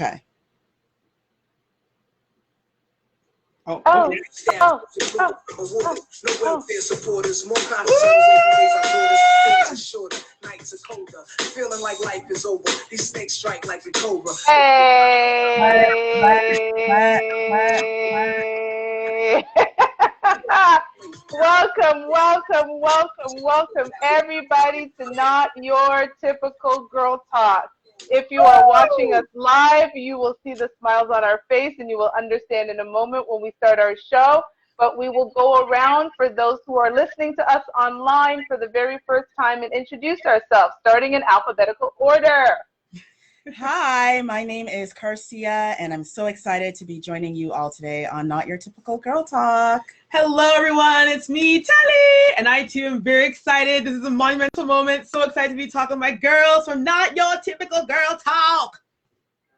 Okay. Oh. Supporters, more shorter, nights are colder, feeling like life is over. These snakes strike like a cobra. Hey! Welcome, everybody, to Not Your Typical Girl Talk. If you are watching us live, you will see the smiles on our face, and you will understand in a moment when we start our show. But we will go around for those who are listening to us online for the very first time and introduce ourselves, starting in alphabetical order. Hi, my name is Carcia, and I'm so excited to be joining you all today on Not Your Typical Girl Talk. Hello, everyone. It's me, Telly, and I, too, am very excited. This is a monumental moment. So excited to be talking to my girls from Not Your Typical Girl Talk.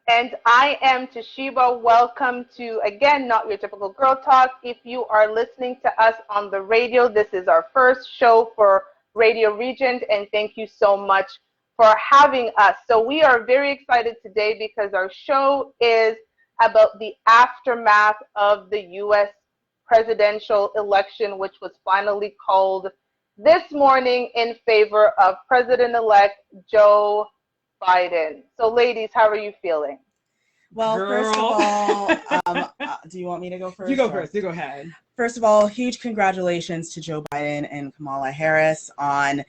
And I am Toshiba. Welcome to, again, Not Your Typical Girl Talk. If you are listening to us on the radio, this is our first show for Radio Regent, and thank you so much for having us. So we are very excited today because our show is about the aftermath of the U.S. presidential election, which was finally called this morning in favor of President-elect Joe Biden. So ladies, how are you feeling? Well, first of all, do you want me to go first? You go first. You go ahead. First of all, huge congratulations to Joe Biden and Kamala Harris on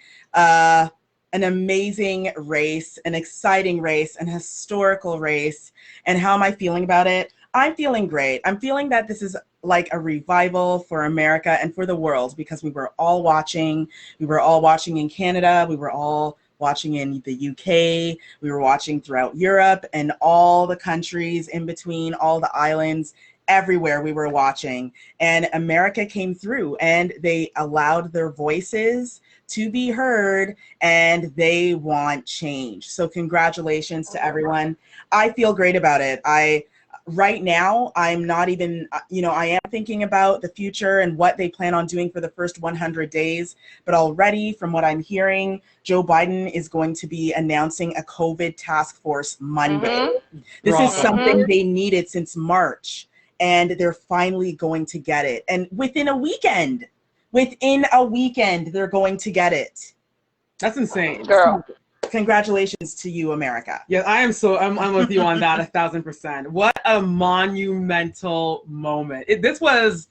an amazing race, an exciting race, an historical race. And how am I feeling about it? I'm feeling great. I'm feeling that this is like a revival for America and for the world, because we were all watching. We were all watching in Canada. We were all watching in the UK. We were watching throughout Europe and all the countries in between, all the islands, everywhere we were watching. And America came through, and they allowed their voices to be heard, and they want change. So congratulations to everyone. I feel great about it. Right now, I'm not even, I am thinking about the future and what they plan on doing for the first 100 days. But already, from what I'm hearing, Joe Biden is going to be announcing a COVID task force Monday. This is something they needed since March, and they're finally going to get it. And within a weekend, they're going to get it. That's insane. Girl. Congratulations to you, America. Yeah, I'm with you on that 1,000%. What a monumental moment. This was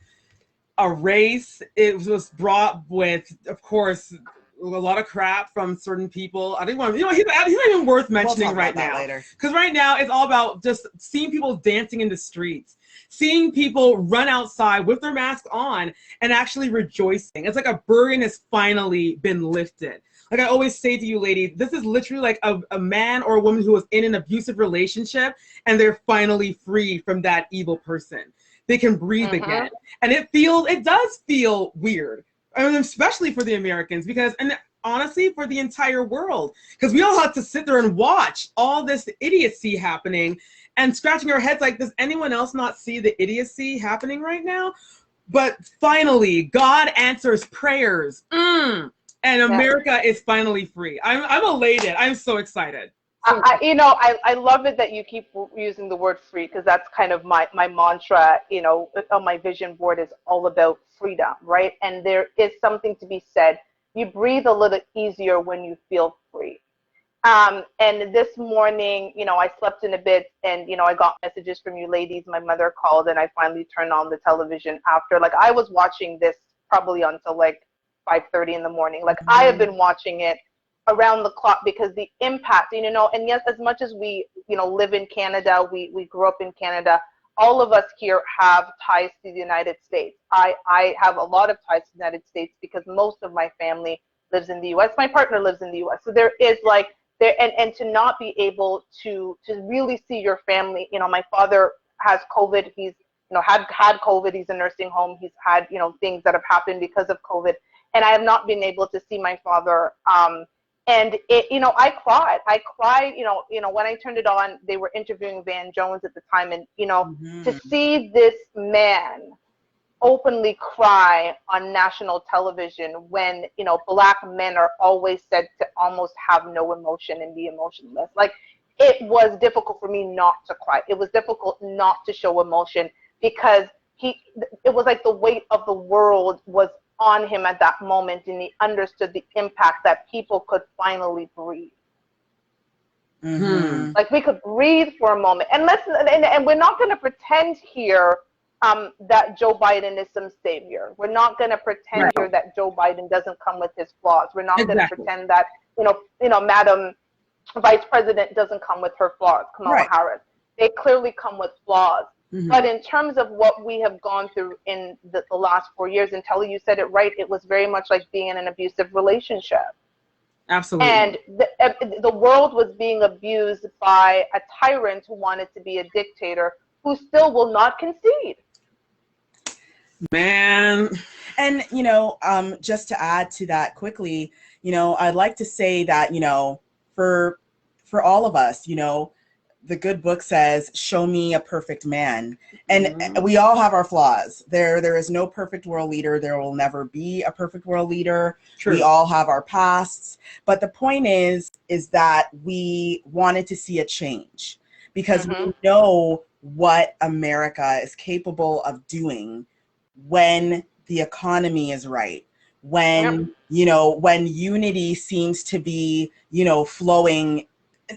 a race. It was brought with, of course, a lot of crap from certain people. I didn't want to, he's not even worth mentioning right now. Because right now it's all about just seeing people dancing in the streets, seeing people run outside with their masks on and actually rejoicing. It's like a burden has finally been lifted. Like I always say to you ladies, this is literally like a man or a woman who was in an abusive relationship, and they're finally free from that evil person. They can breathe again. And it does feel weird. I mean, especially for the Americans, and honestly, for the entire world, because we all have to sit there and watch all this idiocy happening and scratching our heads like, does anyone else not see the idiocy happening right now? But finally, God answers prayers. And America is finally free. I'm elated. I'm so excited. I love it that you keep using the word free, because that's kind of my mantra, on my vision board is all about freedom, right? And there is something to be said. You breathe a little easier when you feel free. And this morning, I slept in a bit, and, I got messages from you ladies. My mother called, and I finally turned on the television after. Like, I was watching this probably until like 5:30 in the morning. Like, I have been watching it around the clock, because the impact, and yes, as much as we, live in Canada, we grew up in Canada, all of us here have ties to the United States. I have a lot of ties to the United States because most of my family lives in the U.S. My partner lives in the U.S. So there is like, and to not be able to really see your family, my father has COVID. He's, had COVID. He's in nursing home. He's had, things that have happened because of COVID. And I have not been able to see my father. And it, I cried, when I turned it on, they were interviewing Van Jones at the time. And, to see this man openly cry on national television when, Black men are always said to almost have no emotion and be emotionless. Like, it was difficult for me not to cry. It was difficult not to show emotion because it was like the weight of the world was on him at that moment, and he understood the impact that people could finally breathe. Mm-hmm. Like we could breathe for a moment. And we're not going to pretend here that Joe Biden is some savior. We're not going to pretend here that Joe Biden doesn't come with his flaws. We're not going to pretend that Madam Vice President doesn't come with her flaws, Kamala Harris. They clearly come with flaws. Mm-hmm. But in terms of what we have gone through in the last 4 years, and Telly, you said it right, it was very much like being in an abusive relationship. Absolutely. And the world was being abused by a tyrant who wanted to be a dictator, who still will not concede. Man. And, just to add to that quickly, I'd like to say that, for all of us, the good book says, show me a perfect man. And we all have our flaws. There is no perfect world leader. There will never be a perfect world leader. True. We all have our pasts. But the point is that we wanted to see a change because we know what America is capable of doing when the economy is right. When, when unity seems to be, flowing.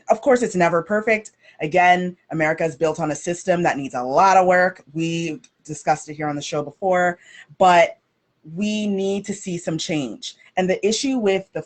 Of course, it's never perfect. Again, America is built on a system that needs a lot of work. We discussed it here on the show before, but we need to see some change. And the issue with the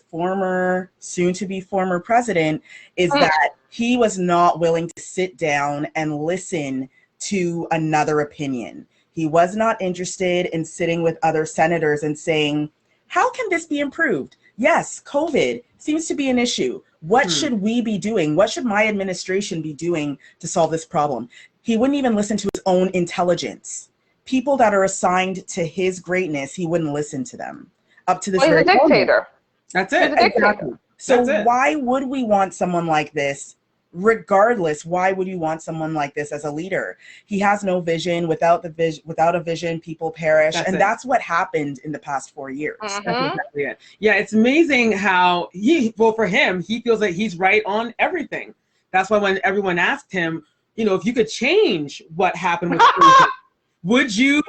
soon-to-be former president is that he was not willing to sit down and listen to another opinion. He was not interested in sitting with other senators and saying, how can this be improved? Yes, COVID seems to be an issue. What should we be doing? What should my administration be doing to solve this problem? He wouldn't even listen to his own intelligence. People that are assigned to his greatness, he wouldn't listen to them. Up to this very moment. He's a dictator. That's it. Exactly. So why would we want someone like this? Regardless, why would you want someone like this as a leader? He has no vision. Without a vision, people perish. That's what happened in the past 4 years. That's exactly it. Yeah, it's amazing how for him, he feels like he's right on everything. That's why when everyone asked him, if you could change what happened with COVID, would you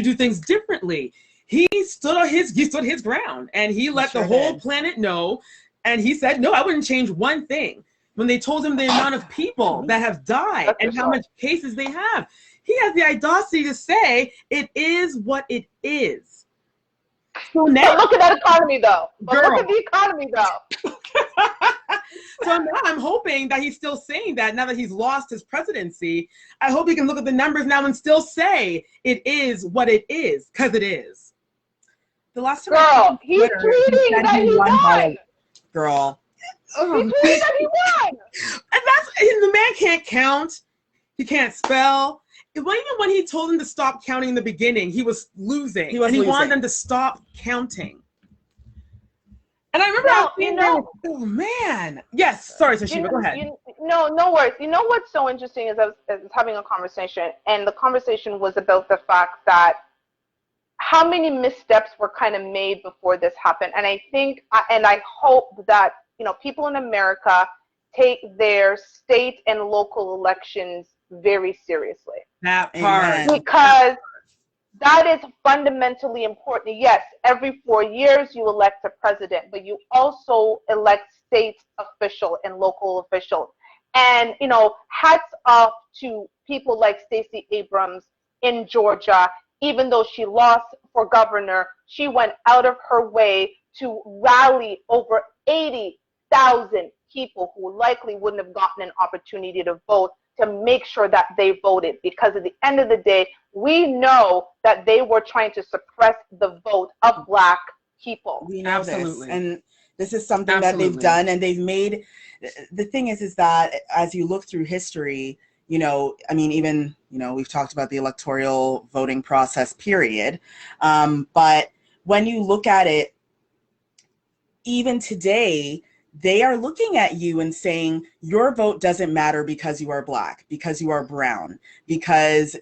do things differently? He stood his ground, and he let the whole planet know. And he said, no, I wouldn't change one thing. When they told him the amount of people that have died and how much cases they have, he has the audacity to say it is what it is. So now, look at that economy, though. Look at the economy, though. So now I'm hoping that he's still saying that now that he's lost his presidency. I hope he can look at the numbers now and still say it is what it is, because it is. The last time Girl, he's tweeting that he won. Girl. He tweeted that he won. And the man can't count. He can't spell. Even when he told them to stop counting in the beginning, he was losing. He wanted them to stop counting. And I remember oh man. Yes, sorry, Toshiba, go ahead. No worries. You know what's so interesting is I was having a conversation, and the conversation was about the fact that how many missteps were kind of made before this happened. And I think, and I hope that, people in America take their state and local elections very seriously. That part. Because that is fundamentally important. Yes, every 4 years you elect a president, but you also elect state official and local officials. And, hats off to people like Stacey Abrams in Georgia. Even though she lost for governor, she went out of her way to rally over 80,000 people who likely wouldn't have gotten an opportunity to vote to make sure that they voted. Because at the end of the day, we know that they were trying to suppress the vote of Black people. We know this. And this is something that they've done, and they've made. The thing is that as you look through history, we've talked about the electoral voting process, period. But when you look at it, even today, they are looking at you and saying, your vote doesn't matter because you are Black, because you are brown, because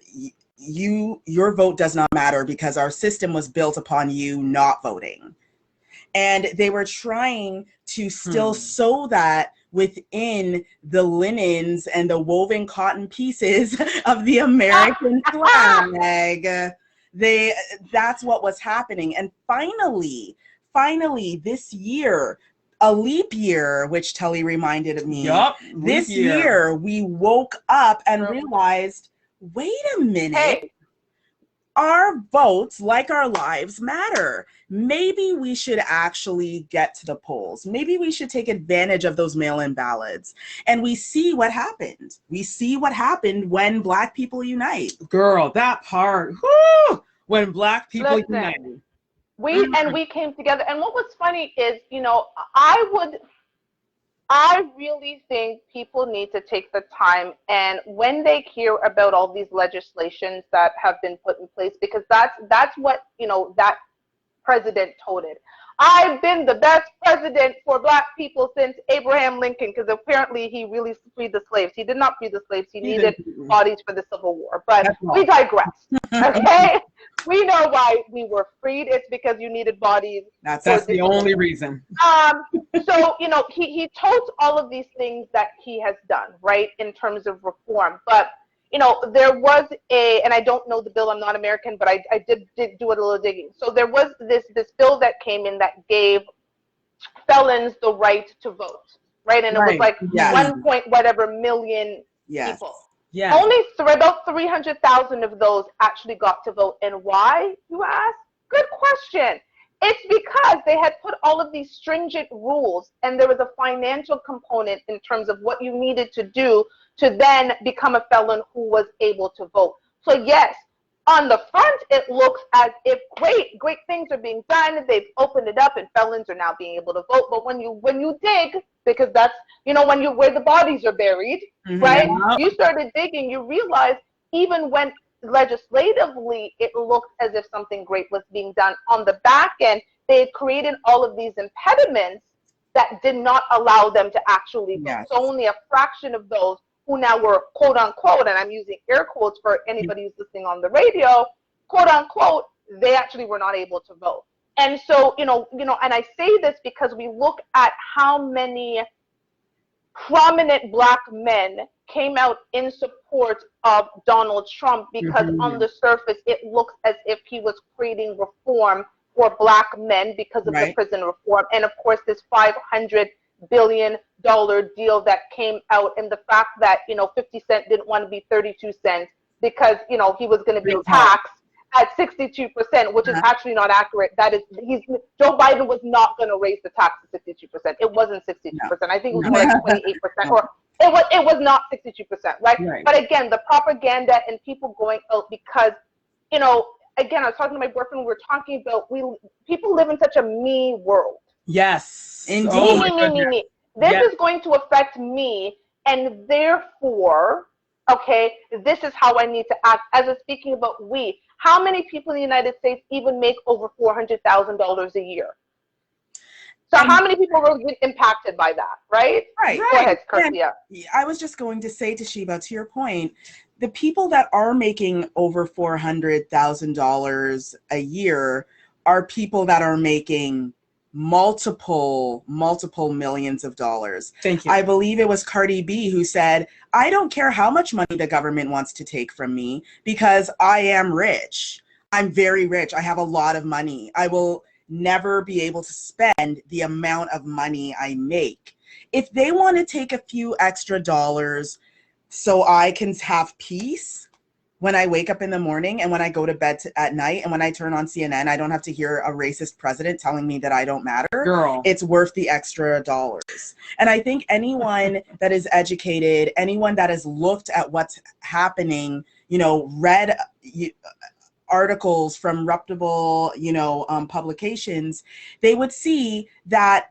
your vote does not matter because our system was built upon you not voting. And they were trying to still sow that within the linens and the woven cotton pieces of the American flag. That's what was happening. And finally, this year, a leap year, which Tully reminded me. Yup, this year we woke up and realized, wait a minute. Hey. Our votes, like our lives, matter. Maybe we should actually get to the polls. Maybe we should take advantage of those mail-in ballots. And we see what happened. We see what happened when Black people unite. Girl, that part. Whoo! When Black people unite. We came together. And what was funny is, I really think people need to take the time, and when they hear about all these legislations that have been put in place, because that's what, that president toted. I've been the best president for Black people since Abraham Lincoln, because apparently he really freed the slaves. He did not free the slaves. He needed bodies for the Civil War. But we digress. Okay? We know why we were freed. It's because you needed bodies. That's the only reason. So, he told all of these things that he has done, right, in terms of reform. But, there was and I don't know the bill, I'm not American, but I did do a little digging. So there was this bill that came in that gave felons the right to vote, right? And it was like 1 point whatever million people. Yeah. Only about 300,000 of those actually got to vote. And why, you ask? Good question. It's because they had put all of these stringent rules, and there was a financial component in terms of what you needed to do to then become a felon who was able to vote. So yes, on the front, it looks as if great things are being done. They've opened it up and felons are now being able to vote. But when you dig, because that's, where the bodies are buried, right? You started digging, you realize even when legislatively it looked as if something great was being done, on the back end, they had created all of these impediments that did not allow them to actually vote. So only a fraction of those who now were quote unquote, and I'm using air quotes for anybody who's listening on the radio, quote unquote, they actually were not able to vote. And so, and I say this because we look at how many prominent Black men came out in support of Donald Trump, because on the surface, it looks as if he was creating reform for Black men because of the prison reform. And of course, this $500 billion deal that came out, and the fact that 50 Cent didn't want to be 32 cents because he was going to be taxed at 62%, which is actually not accurate. That is, Joe Biden was not going to raise the tax to 62%. It wasn't 62%. I think it was more like 28%, or it was not 62%, right? But again, the propaganda and people going out because, again, I was talking to my boyfriend. We were talking about people live in such a me world. Yes. Indeed. Me. This is going to affect me, and therefore, okay, this is how I need to act. As I'm speaking about we, how many people in the United States even make over $400,000 a year? So how many people were impacted by that, right? Right. Go ahead, Kirsia. I was just going to say to Sheba, to your point, the people that are making over $400,000 a year are people that are making multiple millions of dollars. Thank you. I believe it was Cardi B who said, I don't care how much money the government wants to take from me because I am rich. I'm very rich. I have a lot of money. I will never be able to spend the amount of money I make. If they want to take a few extra dollars so I can have peace when I wake up in the morning and when I go to bed at night, and when I turn on CNN, I don't have to hear a racist president telling me that I don't matter. Girl. It's worth the extra dollars. And I think anyone that is educated, anyone that has looked at what's happening, read articles from reputable, publications, they would see that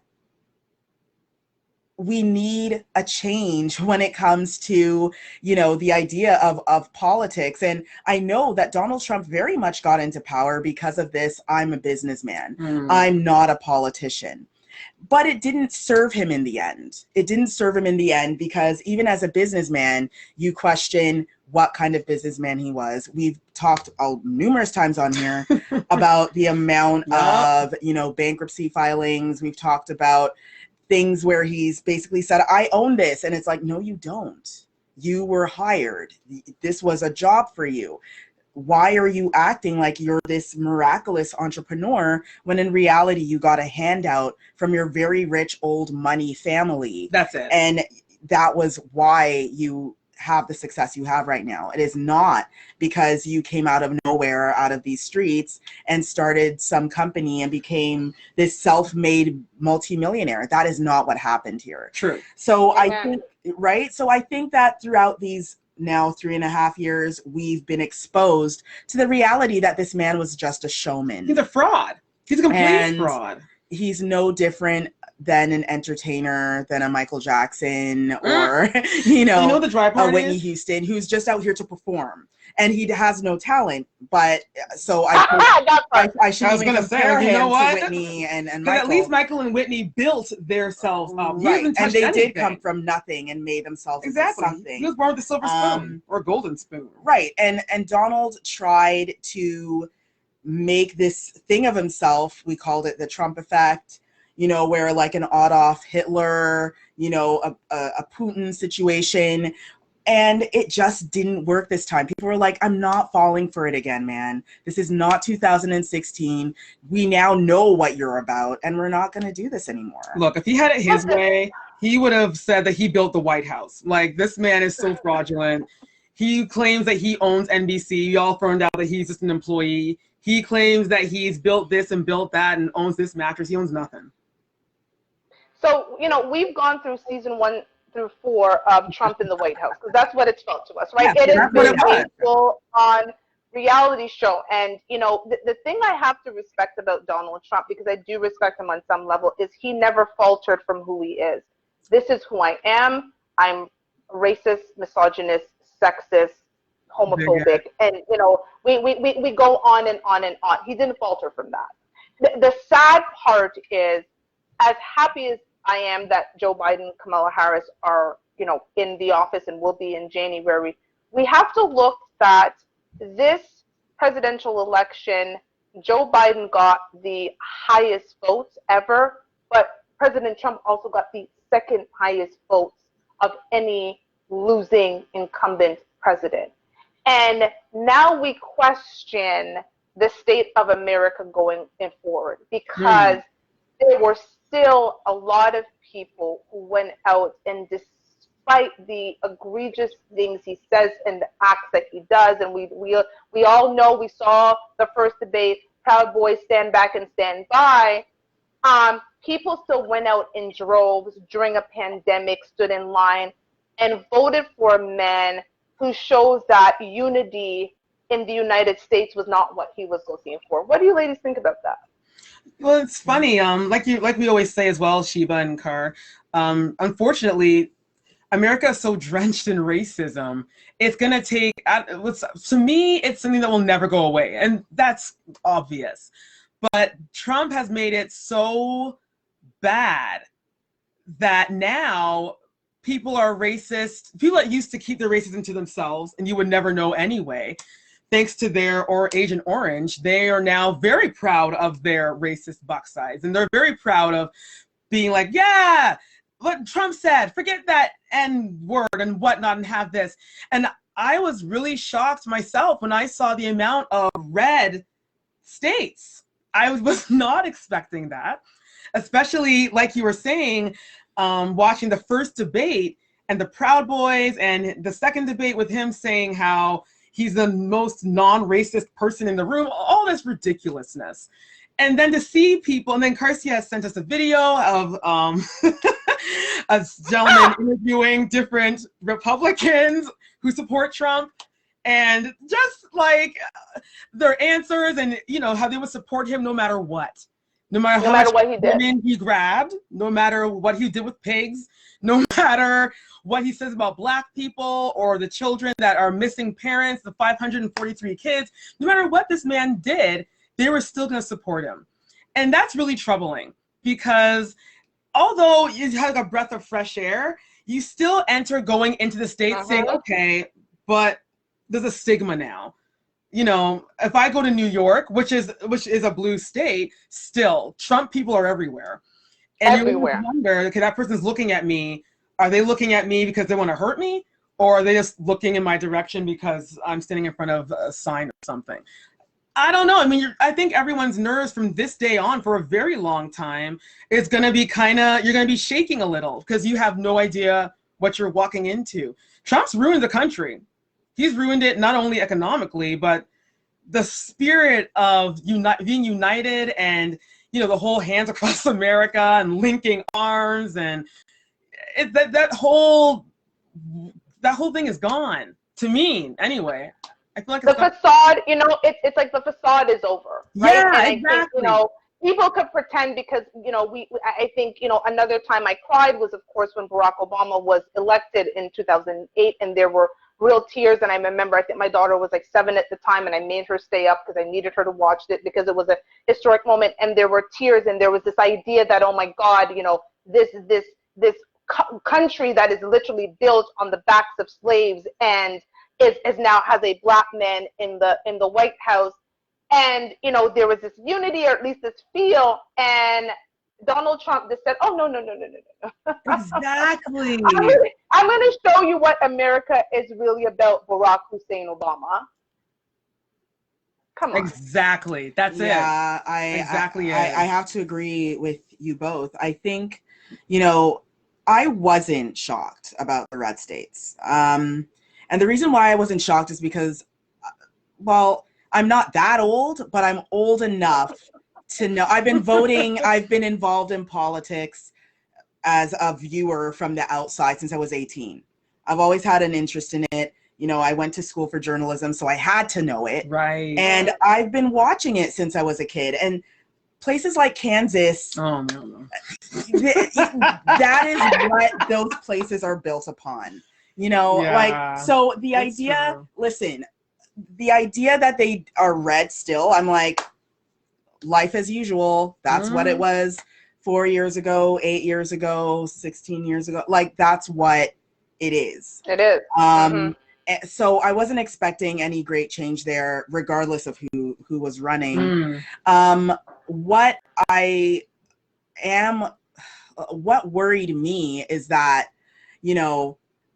we need a change when it comes to, the idea of politics. And I know that Donald Trump very much got into power because of this. I'm a businessman. I'm not a politician. But it didn't serve him in the end. It didn't serve him in the end because even as a businessman, you question what kind of businessman he was. We've talked numerous times on here about the amount of, bankruptcy filings. We've talked about things where he's basically said, I own this. And it's like, no, you don't. You were hired. This was a job for you. Why are you acting like you're this miraculous entrepreneur when in reality you got a handout from your very rich old money family? That's it. And that was why you have the success you have right now. It is not because you came out of nowhere, out of these streets, and started some company and became this self-made multimillionaire. That is not what happened here. True. So Amen. I think, right? So I think that throughout these now 3.5 years, we've been exposed to the reality that this man was just a showman. He's a fraud. He's a complete And fraud. He's no different than an entertainer, than a Michael Jackson, or you know the dry part a Whitney is? Houston, who's just out here to perform, and he has no talent. But so I should I was even gonna say, compare you know him what? to Whitney and Because Michael. at least Michael and Whitney built themselves up. He Right, hasn't and touched they anything. did come from nothing and made themselves into Exactly. something. He was born with a silver spoon or a golden spoon. Right, and Donald tried to make this thing of himself. We called it the Trump effect. You know, where like an Adolf Hitler, you know, a Putin situation. And it just didn't work this time. People were like, I'm not falling for it again, man. This is not 2016. We now know what you're about, and we're not going to do this anymore. Look, if he had it his way, he would have said that he built the White House. Like, this man is so fraudulent. He claims that he owns NBC. Y'all found out that he's just an employee. He claims that he's built this and built that and owns this mattress. He owns nothing. So, you know, we've gone through season 1 through 4 of Trump in the White House, because that's what it's felt to us, right? Yeah, It has that's what been it was. a full-on reality show. And, you know, the thing I have to respect about Donald Trump, because I do respect him on some level, is he never faltered from who he is. This is who I am. I'm racist, misogynist, sexist, homophobic. And, you know, we go on and on and on. He didn't falter from that. The sad part is, as happy as I am that Joe Biden, Kamala Harris are, you know, in the office and will be in January, we have to look that this presidential election, Joe Biden got the highest votes ever, but President Trump also got the second highest votes of any losing incumbent president. And now we question the state of America going forward, because there were still a lot of people who went out, and despite the egregious things he says and the acts that he does, and we all know, we saw the first debate, Proud Boys stand back and stand by, people still went out in droves during a pandemic, stood in line, and voted for a man who shows that unity in the United States was not what he was looking for. What do you ladies think about that? Well, it's funny. Like we always say as well, Sheba and Carr. Unfortunately, America is so drenched in racism. It's gonna take. To me, it's something that will never go away, and that's obvious. But Trump has made it so bad that now people are racist. People that used to keep their racism to themselves, and you would never know anyway. Thanks to their Agent Orange, they are now very proud of their racist backsides, and they're very proud of being like, yeah, what Trump said, forget that N word and whatnot, and have this. And I was really shocked myself when I saw the amount of red states. I was not expecting that, especially like you were saying, watching the first debate and the Proud Boys, and the second debate with him saying how he's the most non-racist person in the room, all this ridiculousness. And then to see people, and then Karsia has sent us a video of a gentleman interviewing different Republicans who support Trump, and just like their answers, and you know how they would support him no matter what. No matter how much what he did. women he grabbed, no matter what he did with pigs, no matter what he says about Black people or the children that are missing parents, the 543 kids, no matter what this man did, they were still going to support him. And that's really troubling, because although you have a breath of fresh air, you still enter going into the state saying, okay, but there's a stigma now. You know, if I go to New York, which is a blue state, still Trump people are everywhere. And Everywhere. you wonder, okay, that person's looking at me. Are they looking at me because they want to hurt me? Or are they just looking in my direction because I'm standing in front of a sign or something? I don't know. I mean, I think everyone's nerves from this day on for a very long time is going to be you're going to be shaking a little because you have no idea what you're walking into. Trump's ruined the country. He's ruined it not only economically, but the spirit of being united and, the whole hands across America and linking arms and that whole thing is gone to me anyway. I feel like the facade, it's like the facade is over, right? Yeah, and exactly. I think, people could pretend because, I think, another time I cried was, of course, when Barack Obama was elected in 2008, and there were real tears. And I remember, I think my daughter was like 7 at the time, and I made her stay up because I needed her to watch it because it was a historic moment. And there were tears, and there was this idea that, oh my God, this country that is literally built on the backs of slaves and is now has a black man in the White House. And, there was this unity, or at least this feel, and Donald Trump just said, oh, no. Exactly. I'm going to show you what America is really about, Barack Hussein Obama. Come on. Exactly. That's it. Yeah, I have to agree with you both. I think, I wasn't shocked about the red states. And the reason why I wasn't shocked is because, I'm not that old, but I'm old enough to know. I've been voting. I've been involved in politics as a viewer from the outside since I was 18. I've always had an interest in it. I went to school for journalism, so I had to know it. Right. And I've been watching it since I was a kid. And places like Kansas, oh no, that is what those places are built upon. So the idea, true. Listen, the idea that they are red still, I'm like, life as usual. That's what it was 4 years ago, 8 years ago, 16 years ago. Like, that's what it is. It is. So I wasn't expecting any great change there, regardless of who was running. What worried me is that,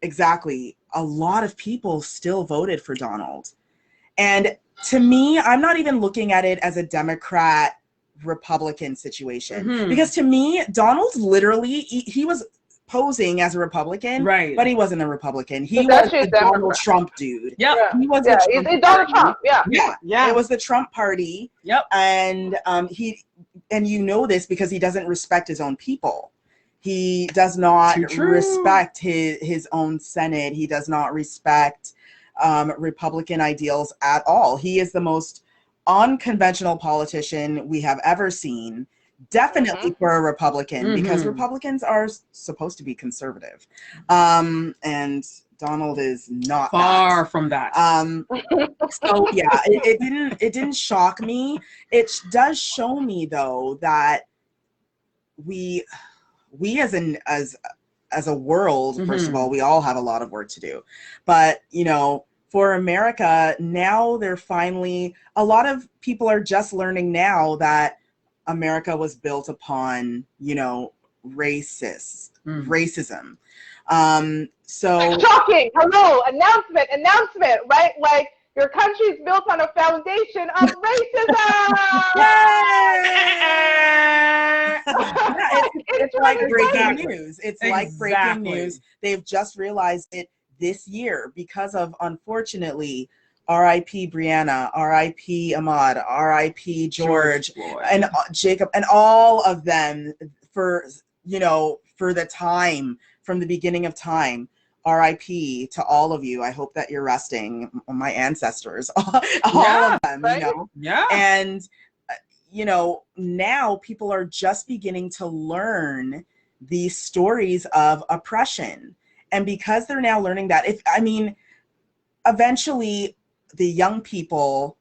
exactly, a lot of people still voted for Donald. And to me, I'm not even looking at it as a Democrat Republican situation, because to me, Donald literally, he was posing as a Republican, right? But he wasn't a Republican. He was the Donald Trump dude. Yep. He was he's Donald Trump. Yeah. It was the Trump party. Yep. And this because he doesn't respect his own people. He does not respect his own Senate. He does not respect Republican ideals at all. He is the most unconventional politician we have ever seen. Definitely for a Republican, because Republicans are supposed to be conservative. And Donald is not far from that. So yeah, it didn't shock me. It does show me though that we as a world, first of all, we all have a lot of work to do. But, for America, now a lot of people are just learning now that America was built upon, racism. So shocking. Hello, announcement, right? Like, your country's built on a foundation of racism. It's like breaking news. It's like breaking news. They've just realized it this year because of, unfortunately, R.I.P. Brianna, R.I.P. Ahmaud, R.I.P. George and Jacob, and all of them for the time, from the beginning of time. R.I.P. to all of you. I hope that you're resting, my ancestors, all of them, right? Yeah. And, now people are just beginning to learn these stories of oppression. And because they're now learning that, eventually the young people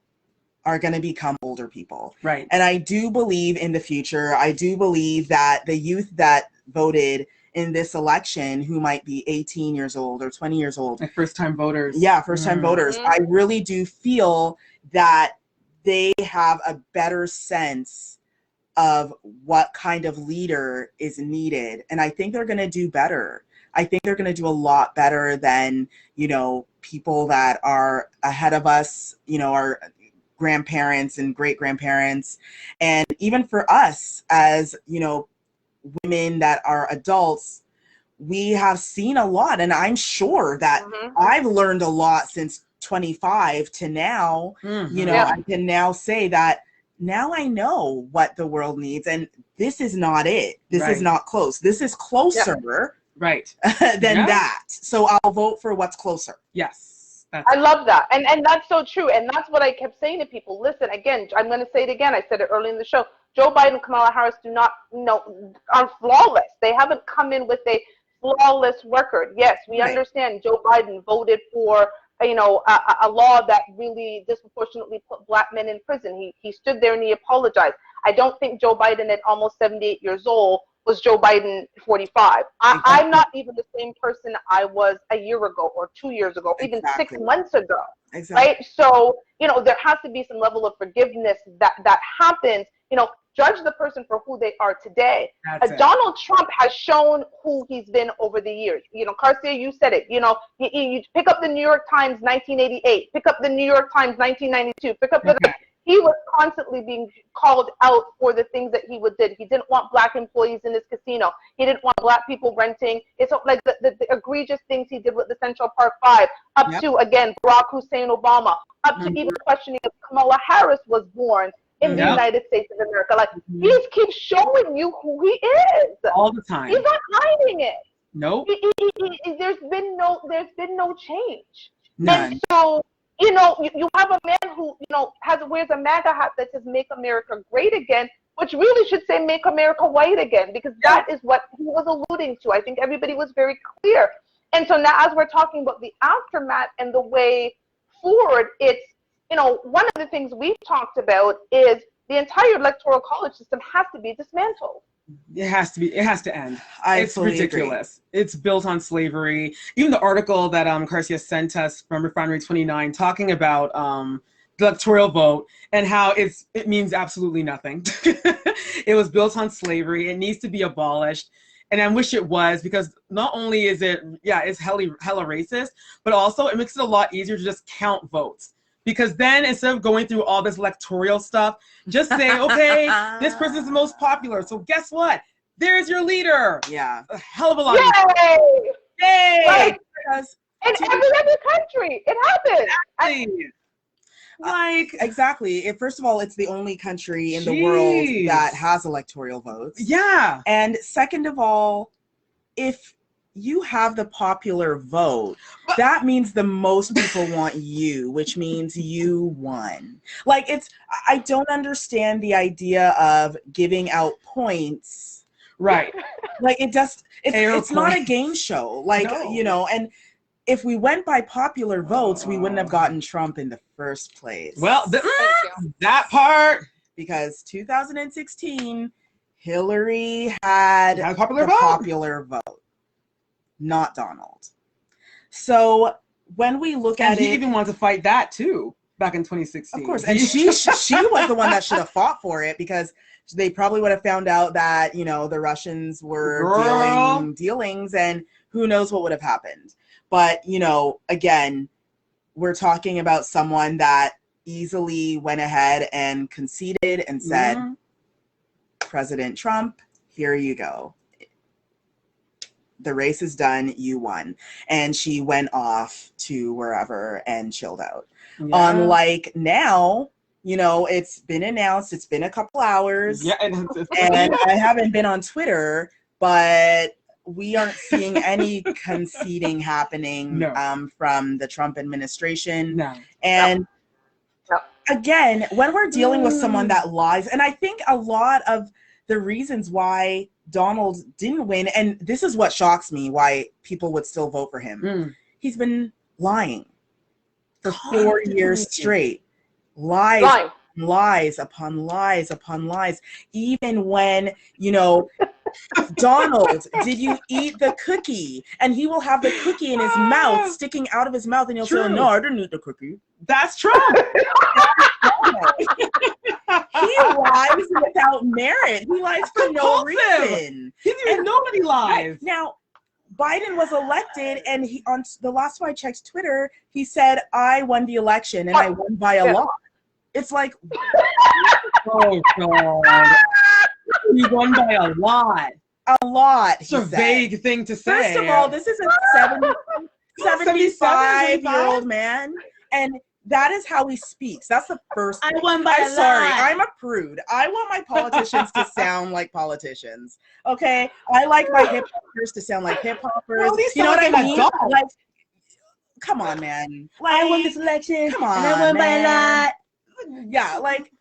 are going to become older people. Right. And I do believe in the future. I do believe that the youth that voted in this election, who might be 18 years old or 20 years old. Like first-time voters. Yeah, first-time voters. I really do feel that they have a better sense of what kind of leader is needed. And I think they're going to do better. I think they're going to do a lot better than, you know, people that are ahead of us, you know, our grandparents and great grandparents. And even for us as, you know, women that are adults, we have seen a lot. And I'm sure that I've learned a lot since 25 to now. You know, I can now say that now I know what the world needs, and this is not it. This is not close. This is closer than that. So I'll vote for what's closer. Yes. I love that. And that's so true. And that's what I kept saying to people. Listen, again, I'm going to say it again. I said it early in the show. Joe Biden and Kamala Harris do not, you know, are flawless. They haven't come in with a flawless record. Yes, we understand Joe Biden voted for, you know, a law that really disproportionately put black men in prison. He stood there and he apologized. I don't think Joe Biden at almost 78 years old was Joe Biden 45. I'm not even the same person I was a year ago or 2 years ago, even 6 months ago. Right? So, you know, there has to be some level of forgiveness that happens. You know, judge the person for who they are today. Donald Trump has shown who he's been over the years. You know, Garcia, you said it. You know, you pick up the New York Times 1988, pick up the New York Times 1992, pick up the. He was constantly being called out for the things that he did. He didn't want black employees in his casino. He didn't want black people renting. It's like the egregious things he did with the Central Park Five, up to, again, Barack Hussein Obama, up to even questioning if Kamala Harris was born in the United States of America. Like, he just keeps showing you who he is. All the time. He's not hiding it. Nope. There's been no change. None. And so, you know, you have a man who, you know, wears a MAGA hat that says "Make America Great Again," which really should say "Make America White Again," because that is what he was alluding to. I think everybody was very clear. And so now, as we're talking about the aftermath and the way forward, it's, you know, one of the things we've talked about is the entire electoral college system has to be dismantled. It has to be. It has to end. It's ridiculous. Agree. It's built on slavery. Even the article that Garcia sent us from Refinery 29 talking about the electoral vote and how it means absolutely nothing. It was built on slavery. It needs to be abolished. And I wish it was, because not only is it's hella racist, but also it makes it a lot easier to just count votes. Because then instead of going through all this electoral stuff, just say, okay, this person's the most popular. So guess what? There's your leader. Yeah. A hell of a lot. Yay! Yay! Like, in every other country, it happens. Exactly. First of all, it's the only country in the world that has electoral votes. Yeah. And second of all, if you have the popular vote, that means the most people want you, which means you won. Like, I don't understand the idea of giving out points. Right. Like, it's not a game show. Like, you know, and if we went by popular votes, we wouldn't have gotten Trump in the first place. Well, that part. Because 2016, Hillary had the popular vote. Not Donald. So when we look at it, he even wanted to fight that too back in 2016. Of course, and she was the one that should have fought for it, because they probably would have found out that, you know, the Russians were dealing dealings, and who knows what would have happened. But, you know, again, we're talking about someone that easily went ahead and conceded and said, President Trump, here you go. The race is done, you won. And she went off to wherever and chilled out. Yeah. Unlike now, you know, it's been announced, it's been a couple hours. Yeah, and I haven't been on Twitter, but we aren't seeing any conceding happening from the Trump administration. No. And again, when we're dealing with someone that lies, and I think a lot of the reasons why Donald didn't win, and this is what shocks me, why people would still vote for him. He's been lying for 4 years straight. Lies upon lies upon lies. Even when, you know, Donald, did you eat the cookie? And he will have the cookie in his mouth, sticking out of his mouth, and he'll say, no, I didn't eat the cookie. That's Trump. He lies without merit. He lies for no reason. He didn't even know that he lies. Now, Biden was elected, and he on the last time I checked Twitter, he said, "I won the election, and I won by a lot." It's like, oh God, he won by a lot. A lot. It's a vague thing to say. First of all, this is a 75-year-old man, and that is how he speaks. That's the first thing. I won by a lot. Sorry, I'm a prude. I want my politicians to sound like politicians. Okay, I like my hip hoppers to sound like hip hoppers. Well, you know what I mean? Like, come on, man. Like, I won this election. Come on, and I won by a lot. Yeah, like,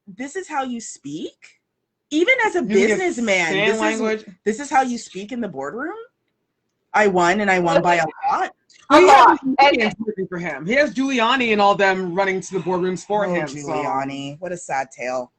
this is how you speak. Even as a businessman, this is how you speak in the boardroom. I won, and I won by a lot. He has working for him. He has Giuliani and all them running to the boardrooms for him. Giuliani, what a sad tale.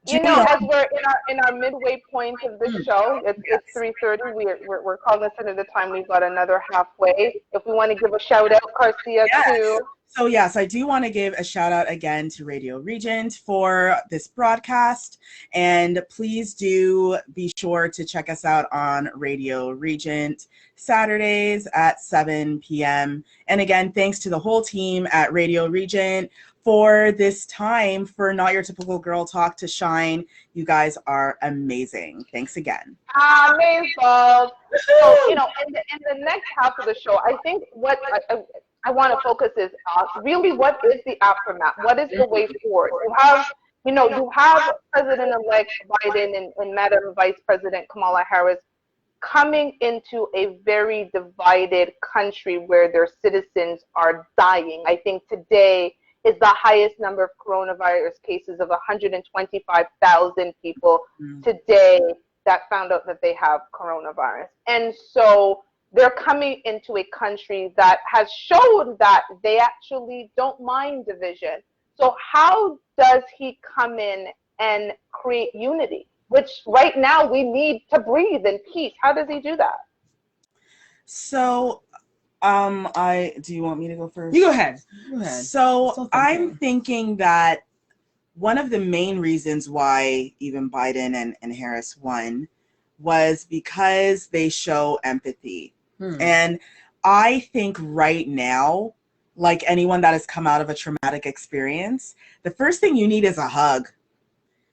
You know, as we're in our midway point of this show, it's 3:30. We're cognizant of the time. We've got another halfway. If we want to give a shout out, Garcia, too. So yes, I do want to give a shout out again to Radio Regent for this broadcast. And please do be sure to check us out on Radio Regent Saturdays at 7 p.m. And again, thanks to the whole team at Radio Regent for this time for Not Your Typical Girl Talk to shine. You guys are amazing. Thanks again. Amazing. So, you know, in the next half of the show, I think what I want to focus is really what is the aftermath? What is the way forward? You have President-elect Biden and Madam Vice President Kamala Harris coming into a very divided country where their citizens are dying. I think today is the highest number of coronavirus cases of 125,000 people today that found out that they have coronavirus. And so they're coming into a country that has shown that they actually don't mind division. So how does he come in and create unity, which right now we need to breathe in peace? How does he do that? So, do you want me to go first? You go ahead. So I'm thinking that one of the main reasons why even Biden and Harris won was because they show empathy. And I think right now, like anyone that has come out of a traumatic experience, the first thing you need is a hug.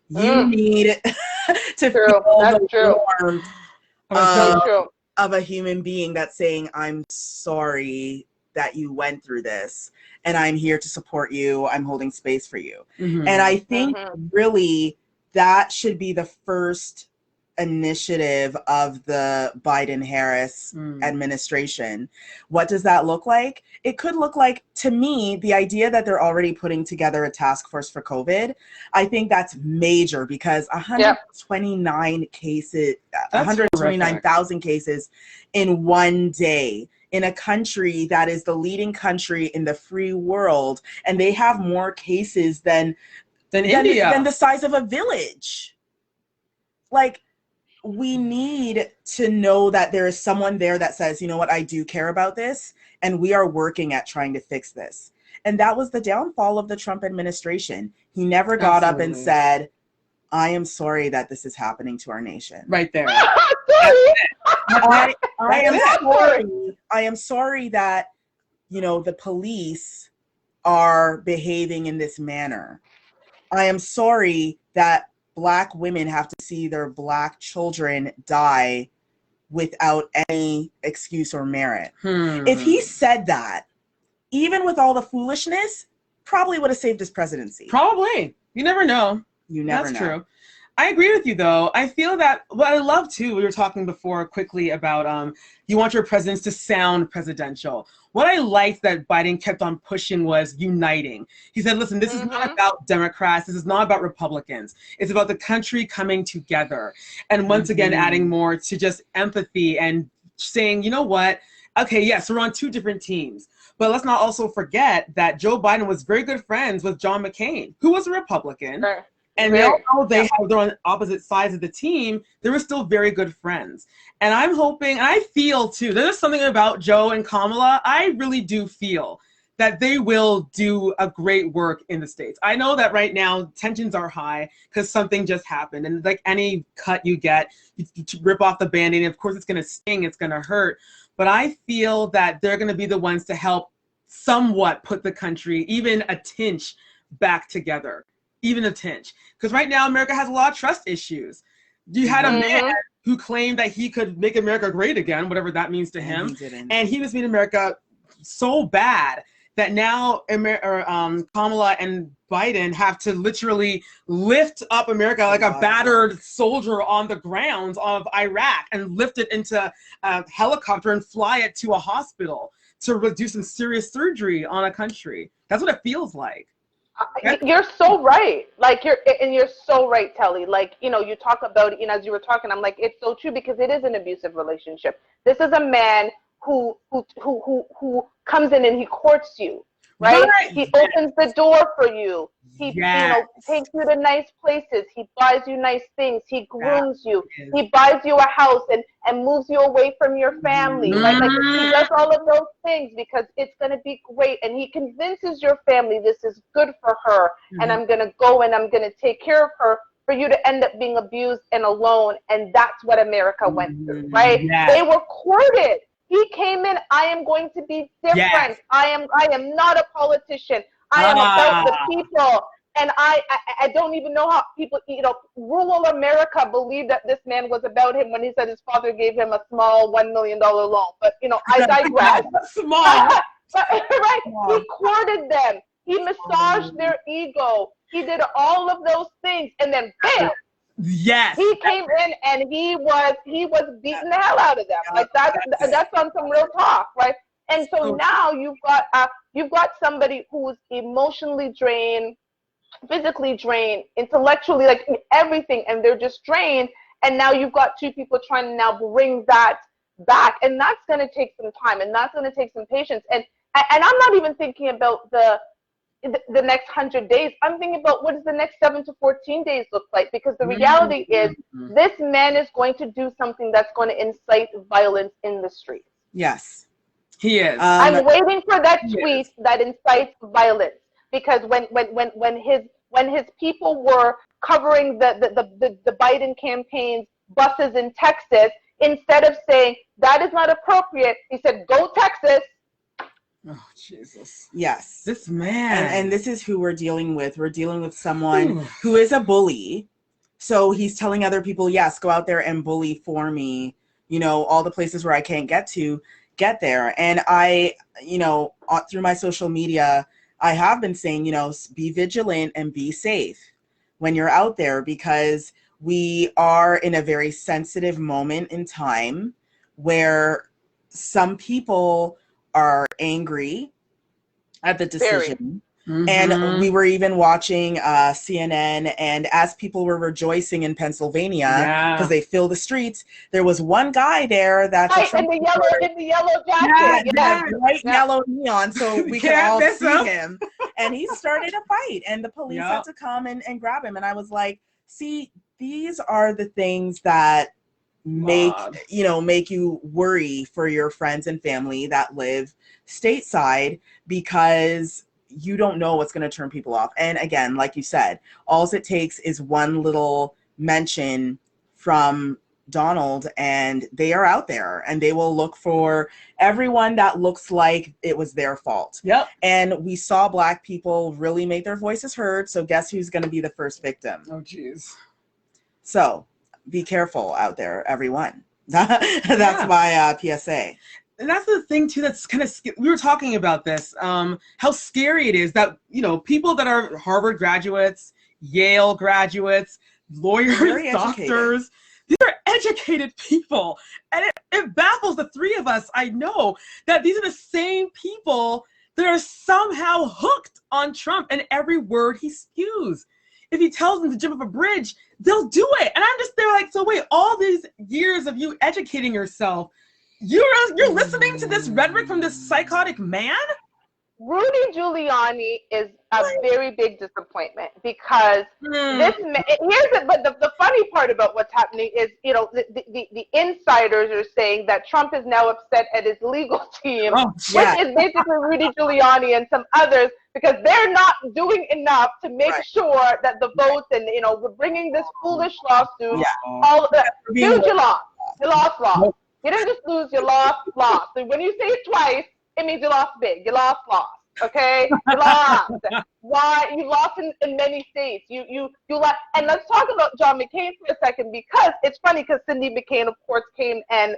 You need to feel the warmth of a human being that's saying, I'm sorry that you went through this, and I'm here to support you. I'm holding space for you. And I think really that should be the first initiative of the Biden-Harris administration. What does that look like? It could look like, to me, the idea that they're already putting together a task force for COVID. I think that's major because 129 cases, 129,000 cases in one day in a country that is the leading country in the free world, and they have more cases than India, than the size of a village. Like, we need to know that there is someone there that says, you know what, I do care about this, and we are working at trying to fix this. And that was the downfall of the Trump administration. He never got up and said, I am sorry that this is happening to our nation. Right there. I am sorry that, you know, the police are behaving in this manner. I am sorry that Black women have to see their Black children die without any excuse or merit. If he said that, even with all the foolishness, probably would have saved his presidency. Probably. You never know. You never know. That's true. I agree with you, though. I feel that what I love, too, we were talking before quickly about you want your presidents to sound presidential. What I liked that Biden kept on pushing was uniting. He said, listen, this is not about Democrats. This is not about Republicans. It's about the country coming together. And once again, adding more to just empathy and saying, you know what? Okay, yes, we're on two different teams. But let's not also forget that Joe Biden was very good friends with John McCain, who was a Republican. Sure. And although they have their on opposite sides of the team, they were still very good friends. And I'm hoping, and I feel too, there's something about Joe and Kamala, I really do feel that they will do a great work in the States. I know that right now tensions are high because something just happened. And like any cut you get, you rip off the Band-Aid. And of course, it's going to sting. It's going to hurt. But I feel that they're going to be the ones to help somewhat put the country, even a tinge, back together. Even a tinge. Because right now, America has a lot of trust issues. You had a man who claimed that he could make America great again, whatever that means to him. And he was made America so bad that now Kamala and Biden have to literally lift up America like a battered soldier on the grounds of Iraq and lift it into a helicopter and fly it to a hospital to do some serious surgery on a country. That's what it feels like. You're so right. Like you're so right, Telly. Like, you know, you talk about it, as you were talking, I'm like, it's so true because it is an abusive relationship. This is a man who comes in and he courts you, right? He opens the door for you. He takes you to nice places. He buys you nice things. He grooms you. He buys you a house and moves you away from your family, right? Like he does all of those things because it's going to be great. And he convinces your family this is good for her. And I'm going to go and I'm going to take care of her for you to end up being abused and alone. And that's what America went through, right? They were courted. He came in, I am going to be different. I am not a politician. I am about the people. And I don't even know how people, rural America believed that this man was about him when he said his father gave him a small $1 million loan. But, I digress. Small. Right? He courted them. He massaged their ego. He did all of those things. And then, bam! Yes. He came in and he was beating the hell out of them. Like that's on some real talk, right? And so now you've got somebody who's emotionally drained, physically drained, intellectually, like everything, and they're just drained. And now you've got two people trying to now bring that back, and that's going to take some time, and that's going to take some patience. And I'm not even thinking about the next 100 days. I'm thinking about what does the next 7 to 14 days look like, because the reality is this man is going to do something that's going to incite violence in the streets. Yes, he is. I'm waiting for that tweet that incites violence, because when his people were covering the Biden campaign's buses in Texas, instead of saying that is not appropriate, he said, "Go Texas." Oh, Jesus. Yes. This man. And this is who we're dealing with. We're dealing with someone who is a bully. So he's telling other people, yes, go out there and bully for me. All the places where I can't get there. And I, through my social media, I have been saying, be vigilant and be safe when you're out there, because we are in a very sensitive moment in time where some people are angry at the decision. And we were even watching CNN, and as people were rejoicing in Pennsylvania because they filled the streets, there was one guy there that's in the yellow jacket, bright yellow neon, so we could all see him. And he started a fight, and the police had to come and grab him. And I was like, see, these are the things that make you worry for your friends and family that live stateside, because you don't know what's going to turn people off. And again, like you said, all it takes is one little mention from Donald, and they are out there, and they will look for everyone that looks like it was their fault. Yep. And we saw Black people really make their voices heard. So guess who's going to be the first victim? Oh, geez. So be careful out there, everyone. That's my PSA. And that's the thing too, that's kind of, we were talking about this, how scary it is that, people that are Harvard graduates, Yale graduates, lawyers, doctors, these are educated people. And it baffles the three of us. I know that these are the same people that are somehow hooked on Trump and every word he spews. If he tells them to jump off a bridge, they'll do it. And I'm just there like, so wait, all these years of you educating yourself, you're listening to this rhetoric from this psychotic man? Rudy Giuliani is a very big disappointment because here's it. But the funny part about what's happening is, the insiders are saying that Trump is now upset at his legal team, which is basically Rudy Giuliani and some others, because they're not doing enough to make sure that the votes and we're bringing this foolish lawsuit. All of that. Dude, you lost. You lost. You didn't just lose. You lost. So when you say it twice, it means you lost big. You lost. Okay, you lost. Why? You lost in many states. You lost. And let's talk about John McCain for a second, because it's funny because Cindy McCain, of course, came and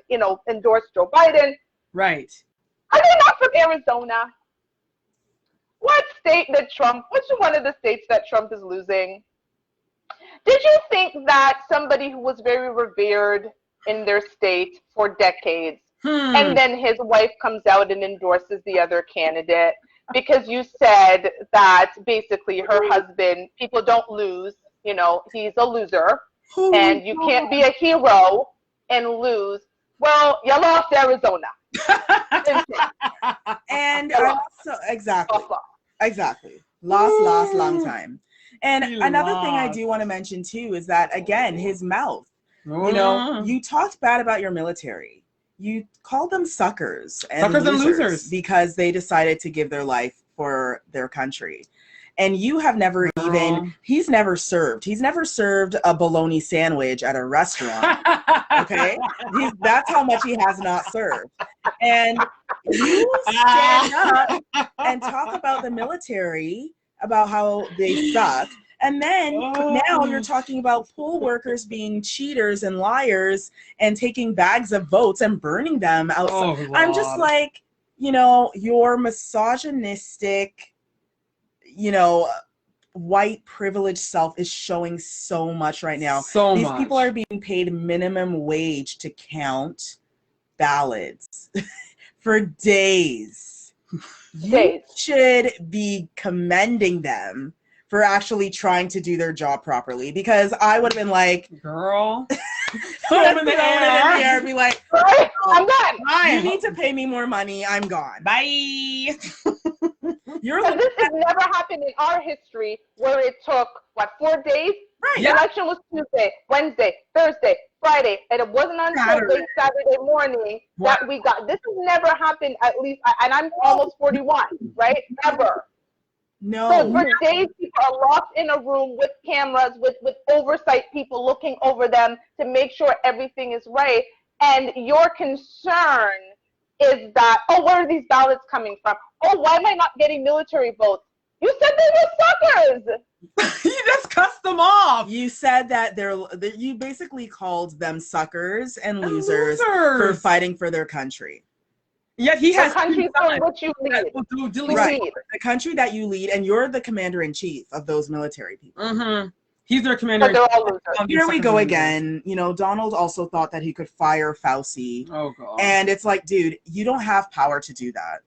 endorsed Joe Biden. Right. Are they not from Arizona? What state did Trump? Which one of the states that Trump is losing? Did you think that somebody who was very revered in their state for decades, and then his wife comes out and endorses the other candidate because you said that basically her husband, people don't lose, he's a loser, and you can't be a hero and lose. Well, you lost Arizona. And also, exactly. Lost, long time. And another thing I do want to mention too is that, again, his mouth. You talked bad about your military. You called them suckers and losers because they decided to give their life for their country. And you have never he's never served a bologna sandwich at a restaurant. Okay? That's how much he has not served. And you stand up and talk about the military, about how they suck. And then now you're talking about poll workers being cheaters and liars and taking bags of votes and burning them outside. I'm just like, your misogynistic, white privileged self is showing so much right now. These people are being paid minimum wage to count ballots for days. You should be commending them for actually trying to do their job properly, because I would have been like, girl, throw it in the air and be like, I'm done. You need to pay me more money. I'm gone. Bye. This has never happened in our history where it took, 4 days? Right. The election was Tuesday, Wednesday, Thursday, Friday, and it wasn't until late Saturday morning that we got. This has never happened, at least, and I'm almost 41, right? Ever. No. So for days, people are locked in a room with cameras, with oversight people looking over them to make sure everything is right. And your concern is that, where are these ballots coming from? Why am I not getting military votes? You said they were suckers. You just cussed them off. You said that you basically called them suckers and losers for fighting for their country. Yet he has the country from which you lead. Right. The country that you lead, and you're the commander-in-chief of those military people. Mm-hmm. He's their commander. But they're all losers. Here we go again. Donald also thought that he could fire Fauci. Oh, God. And it's like, dude, you don't have power to do that.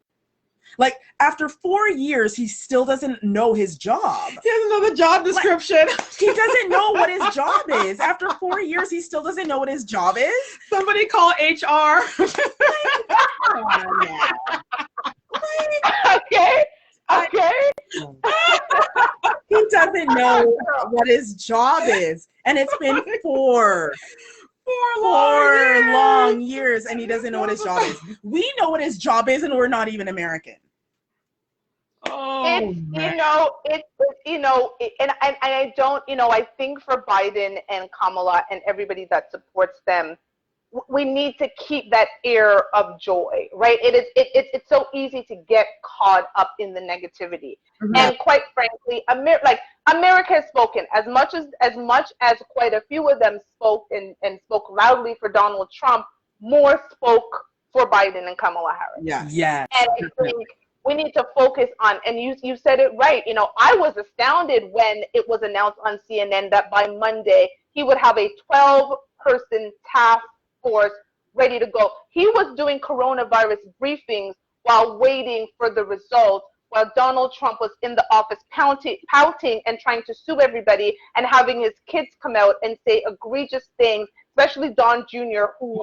Like, after 4 years, he still doesn't know his job. He doesn't know the job description. He doesn't know what his job is. After 4 years, he still doesn't know what his job is. Somebody call HR. Okay. He doesn't know what his job is. And it's been four long years, and he doesn't know what his job is. We know what his job is, and we're not even American. And I don't, I think for Biden and Kamala and everybody that supports them, we need to keep that air of joy, right? It's so easy to get caught up in the negativity. Mm-hmm. And quite frankly, America has spoken as much as quite a few of them spoke and spoke loudly for Donald Trump, more spoke for Biden and Kamala Harris. Yes. And I think we need to focus on, and you said it right. I was astounded when it was announced on CNN that by Monday he would have a 12-person task force ready to go. He was doing coronavirus briefings while waiting for the results, while Donald Trump was in the office pouting and trying to sue everybody and having his kids come out and say egregious things, especially Don Jr., who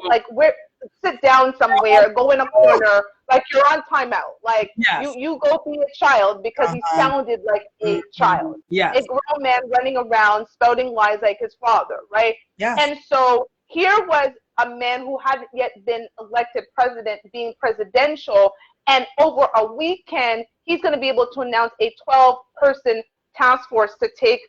sit down somewhere, go in a corner, like you're on timeout. Like Yes. you go see a child because he sounded like a child. Yes. A grown man running around spouting lies like his father, right? Yes. And so here was a man who hadn't yet been elected president being presidential, and over a weekend, he's going to be able to announce a 12-person task force to take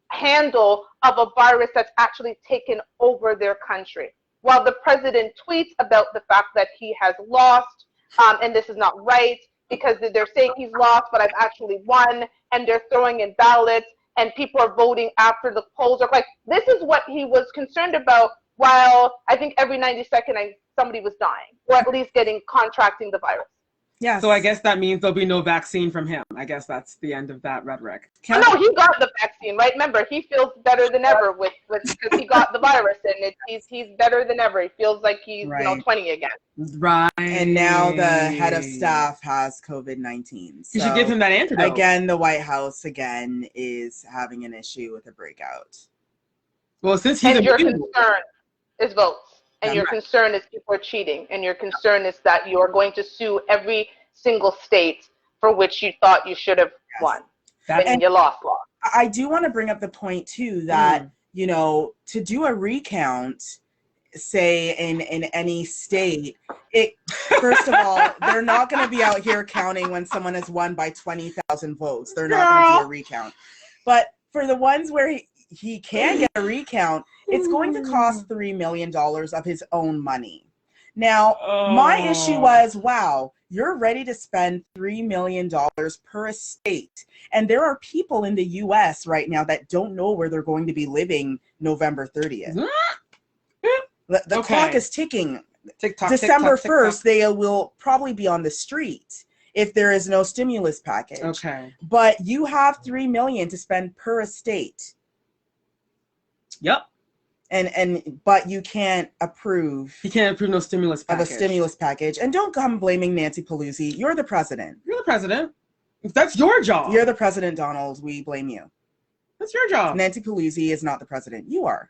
handle of a virus that's actually taken over their country. While the president tweets about the fact that he has lost, and this is not right because they're saying he's lost, but I've actually won, and they're throwing in ballots, and people are voting after the polls are like, this is what he was concerned about. While I think every 90 seconds somebody was dying, or at least contracting the virus. Yes. So I guess that means there'll be no vaccine from him. I guess that's the end of that rhetoric. Oh, no, he got the vaccine, right? Remember, he feels better than ever with because he got the virus, and he's better than ever. He feels like he's 20 again. Right. And now the head of staff has COVID-19. So you should give him that antidote. Again, the White House is having an issue with a breakout. Well, since he's your concern is votes, and your concern is people are cheating, and your concern is that you are going to sue every single state for which you thought you should have won, and you lost. I do want to bring up the point too that to do a recount, say in any state, first of all, they're not going to be out here counting when someone has won by 20,000 votes. They're not going to do a recount. But for the ones where he can get a recount, it's going to cost $3 million of his own money. Now, my issue was, wow, you're ready to spend $3 million per state. And there are people in the U.S. right now that don't know where they're going to be living November 30th. The clock is ticking. TikTok, December TikTok, 1st, they will probably be on the street if there is no stimulus package. Okay. But you have $3 million to spend per estate. Yep. But you can't approve. He can't approve no stimulus package. Of a stimulus package. And don't come blaming Nancy Pelosi. You're the president. You're the president. That's your job. You're the president, Donald. We blame you. That's your job. Nancy Pelosi is not the president. You are.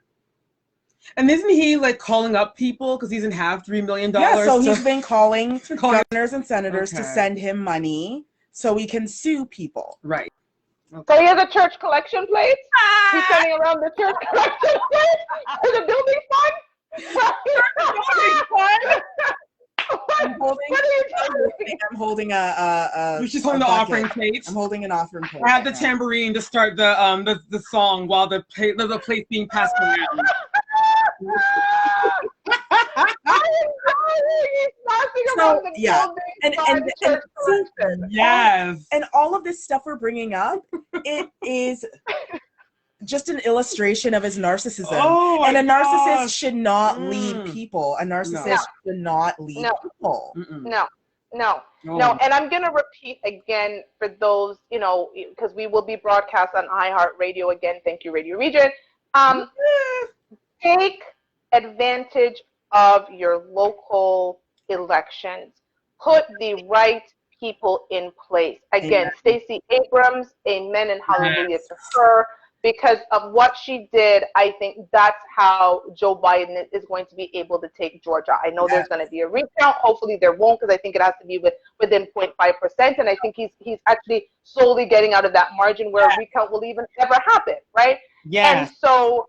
And isn't he like calling up people because he doesn't have $3 million? Yeah, so he's been calling governors and senators to send him money so he can sue people. Right. Okay. So he has a church collection plate? He's sending around the church collection plate to the building fund? I'm holding a She's holding the offering plate. I'm holding an offering plate. I have the tambourine to start the song while the plate's being passed around. Yes. And all of this stuff we're bringing up, it is just an illustration of his narcissism. And a narcissist should not lead people. A narcissist should not lead people. No. And I'm going to repeat again for those, because we will be broadcast on iHeartRadio again. Thank you, Radio Region. Take advantage of your local elections. Put the right people in place. Again, Stacey Abrams, amen and hallelujah to her. Because of what she did, I think that's how Joe Biden is going to be able to take Georgia. I know there's going to be a recount. Hopefully there won't, because I think it has to be within 0.5%. And I think he's actually slowly getting out of that margin where a recount will even ever happen, right? Yeah. And so,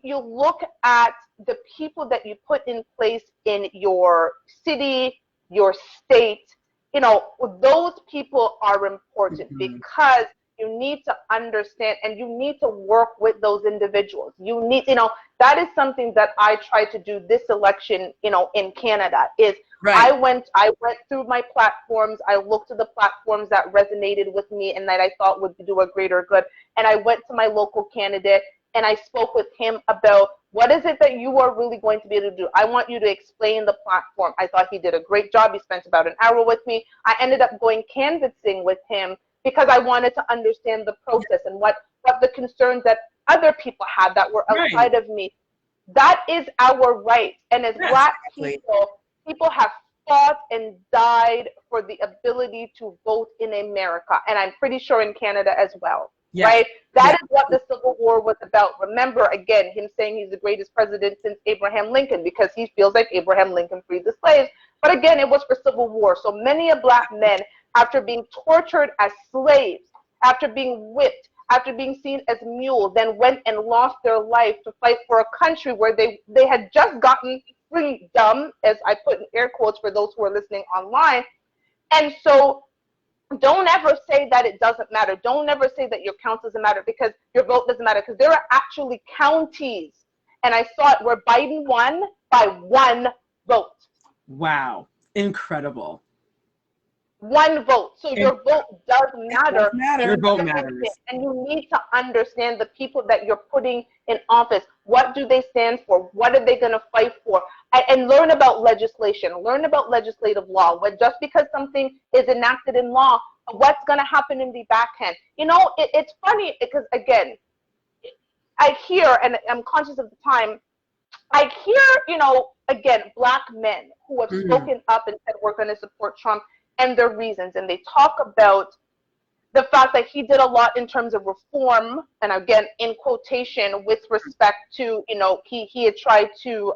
you look at the people that you put in place in your city, your state, those people are important because you need to understand and you need to work with those individuals. You need, that is something that I tried to do this election, in Canada is I went through my platforms. I looked at the platforms that resonated with me and that I thought would do a greater good. And I went to my local candidate and I spoke with him about what is it that you are really going to be able to do. I want you to explain the platform. I thought he did a great job. He spent about an hour with me. I ended up going canvassing with him because I wanted to understand the process and what the concerns that other people had that were outside of me. That is our right. And as Black people have fought and died for the ability to vote in America. And I'm pretty sure in Canada as well. Yeah. right? That is what the Civil War was about. Remember, again, him saying he's the greatest president since Abraham Lincoln because he feels like Abraham Lincoln freed the slaves. But again, it was for civil war. So many of black men, after being tortured as slaves, after being whipped, after being seen as mules, then went and lost their life to fight for a country where they had just gotten freedom, as I put in air quotes for those who are listening online. And so don't ever say that it doesn't matter. Don't ever say that your count doesn't matter because your vote doesn't matter, because there are actually counties, and I saw it, where Biden won by 1 vote. Wow. Incredible. 1 vote. So your vote does matter. Your vote matters. And you need to understand the people that you're putting in office. What do they stand for? What are they going to fight for? And learn about legislation. Learn about legislative law. Just because something is enacted in law, what's going to happen in the backhand? You know, it's funny because, again, I hear, and I'm conscious of the time, I hear, you know, again, black men who have spoken up and said we're going to support Trump and their reasons. And they talk about the fact that he did a lot in terms of reform, and again, in quotation, with respect to, you know, he had tried to,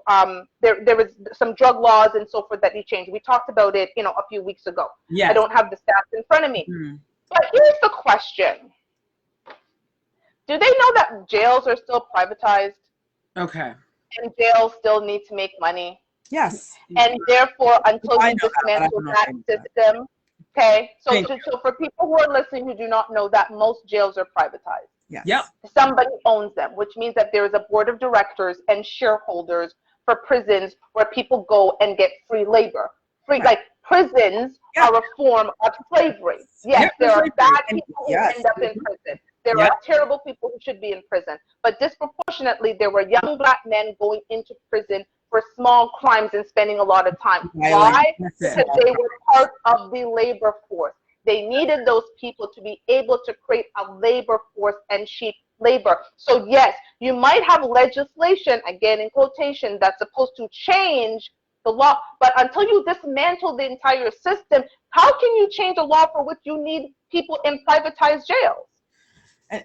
there was some drug laws and so forth that he changed. We talked about it, you know, a few weeks ago. Yes. I don't have the stats in front of me. But here's the question. Do they know that jails are still privatized? Okay. And jails still need to make money? Yes. And therefore, until I you know that, dismantle but I that don't know system, okay? So, Thank so for people who are listening who do not know that, most jails are privatized. Yes. Yep. Somebody owns them, which means that there is a board of directors and shareholders for prisons where people go and get free labor. Like prisons are a form of slavery. Yes, there are bad people who end up in prison. There are terrible people who should be in prison. But disproportionately, there were young black men going into prison for small crimes and spending a lot of time. Why? Because they were part of the labor force. They needed those people to be able to create a labor force and cheap labor. So yes, you might have legislation, again in quotation, that's supposed to change the law, but until you dismantle the entire system, how can you change a law for which you need people in privatized jails?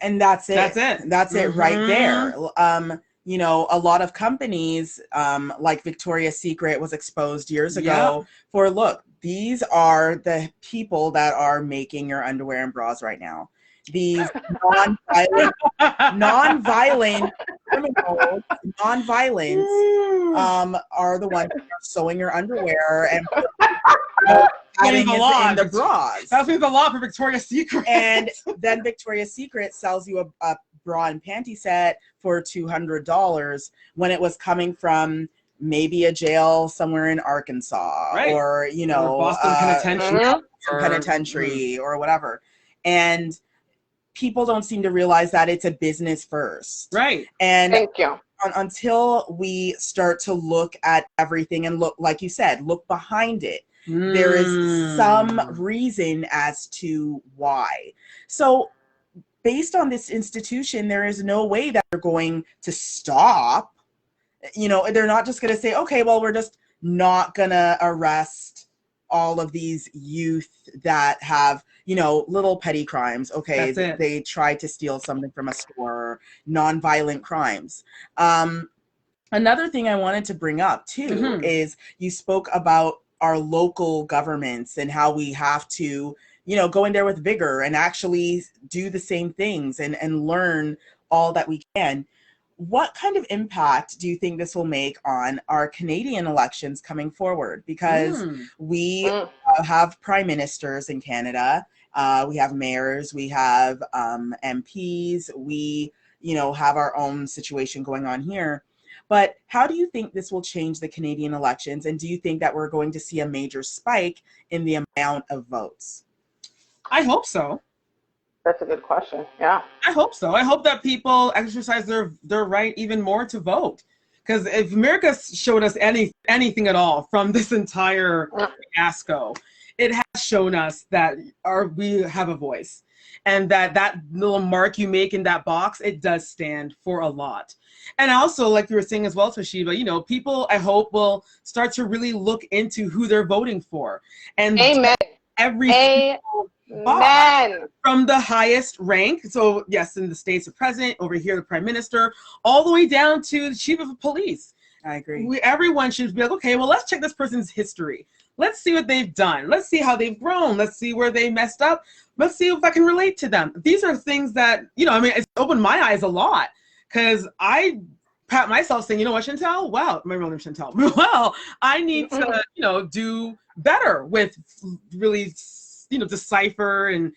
And that's it. That's it. That's it right there. You know, a lot of companies, like Victoria's Secret was exposed years ago for, look, these are the people that are making your underwear and bras right now. These non-violent criminals, non-violent, are the ones that are sewing your underwear and adding in the bras. That means a lot for Victoria's Secret. And then Victoria's Secret sells you a bra and panty set for $200 when it was coming from maybe a jail somewhere in Arkansas, or, you know, or Boston Penitentiary or whatever. And people don't seem to realize that it's a business first. Right. And thank you. Until we start to look at everything and look, like you said, look behind it, there is some reason as to why. So based on this institution, there is no way that they're going to stop. You know, they're not just going to say, okay, well, we're just not going to arrest all of these youth that have, you know, little petty crimes. Okay, they tried to steal something from a store, non-violent crimes. Another thing I wanted to bring up too is you spoke about our local governments and how we have to, you know, go in there with vigor and actually do the same things and learn all that we can. What kind of impact do you think this will make on our Canadian elections coming forward? Because we have prime ministers in Canada, we have mayors, we have MPs, we, you know, have our own situation going on here. But how do you think this will change the Canadian elections? And do you think that we're going to see a major spike in the amount of votes? I hope so. That's a good question. Yeah. I hope so. I hope that people exercise their right even more to vote. Because if America showed us anything at all from this entire fiasco, it has shown us that we have a voice. And that little mark you make in that box, it does stand for a lot. And also, like you were saying as well, Toshiba, you know, people, I hope, will start to really look into who they're voting for. And Amen. every single Man. From the highest rank, so yes, in the States, the president, over here, the prime minister, all the way down to the chief of police. I agree. Everyone should be like, okay, well, let's check this person's history. Let's see what they've done. Let's see how they've grown. Let's see where they messed up. Let's see if I can relate to them. These are things that, it's opened my eyes a lot, because I pat myself saying, you know what, Chantel? Wow, my real name is Chantel. Well, I need to, do better with really, decipher and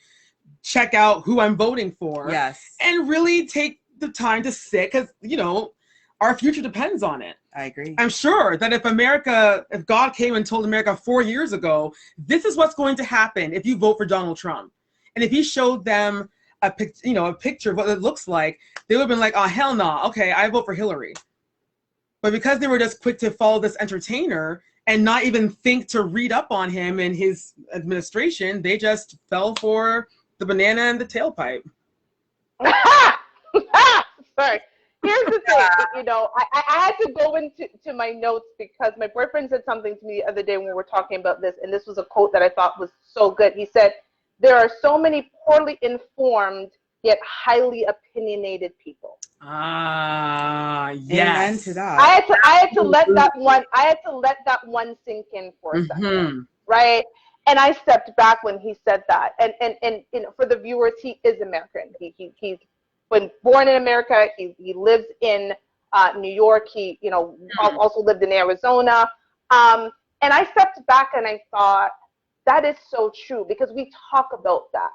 check out who I'm voting for. Yes. And really take the time to sit, because, our future depends on it. I agree. I'm sure that if God came and told America 4 years ago, this is what's going to happen if you vote for Donald Trump, and if he showed them a picture of what it looks like, they would have been like, oh, hell no. Okay, I vote for Hillary. But because they were just quick to follow this entertainer and not even think to read up on him and his administration, they just fell for the banana and the tailpipe. Sorry. Here's the thing, I had to go into my notes because my boyfriend said something to me the other day when we were talking about this, and this was a quote that I thought was so good. He said, there are so many poorly informed yet highly opinionated people. Ah, yes. Amen to that. I had to let that one sink in for a second, right? And I stepped back when he said that. And for the viewers, he is American. He's been born in America. He lives in New York. He also lived in Arizona. And I stepped back and I thought, that is so true, because we talk about that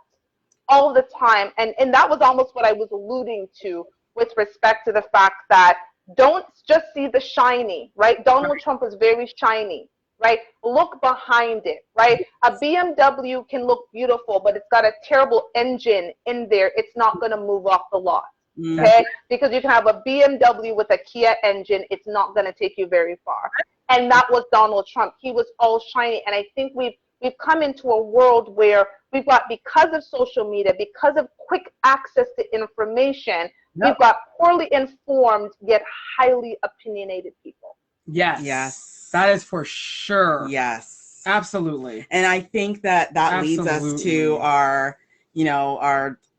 all the time. And that was almost what I was alluding to with respect to the fact that don't just see the shiny, right? Donald Trump is very shiny, right? Look behind it, right? A BMW can look beautiful, but it's got a terrible engine in there. It's not going to move off the lot, okay? Because you can have a BMW with a Kia engine. It's not going to take you very far. And that was Donald Trump. He was all shiny. And I think we've come into a world where we've got, because of social media, because of quick access to information, we've got poorly informed yet highly opinionated people. Yes. Yes. That is for sure. Yes. Absolutely. And I think that leads us to our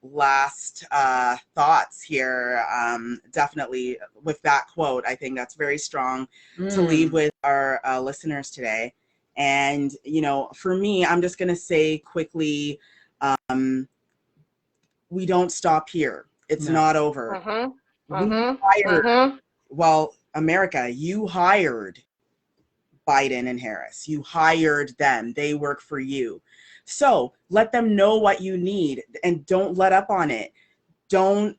last thoughts here. Definitely with that quote, I think that's very strong to leave with our listeners today. And, for me, I'm just going to say quickly, we don't stop here. It's not over. Well, America, you hired Biden and Harris. You hired them. They work for you. So let them know what you need and don't let up on it. Don't